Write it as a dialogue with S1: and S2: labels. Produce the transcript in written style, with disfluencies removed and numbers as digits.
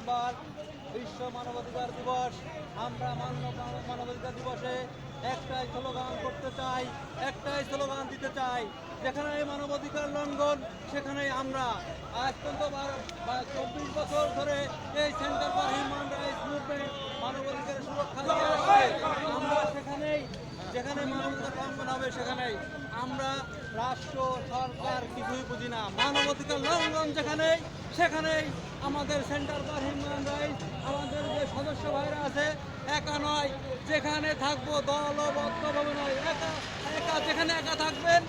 S1: December বিশ্ব মানবাধিকার দিবস। আমরা মানবাধিকার দিবসে একটাই স্লোগান করতে চাই, একটাই স্লোগান দিতে চাই, যেখানে মানবাধিকার লঙ্ঘন সেখানে আমরা আজ পর্যন্ত 24 বছর ধরে এই centre for human rights movement মানবাধিকারের সুরক্ষা দিয়ে আসছে। আমরা যেখানে মানবাধিকার লঙ্ঘন হবে সেখানেই আমরা রাষ্ট্র সরকার কিছুই বুঝি না। মানবাধিকার লঙ্ঘন সেখানেই আমাদের সেন্টার ফর হিউম্যান রাইটস, আমাদের যে সদস্য ভাইরা আছে, একা নয়, যেখানে থাকবো দলবদ্ধভাবে নয়, একা যেখানে একা থাকবেন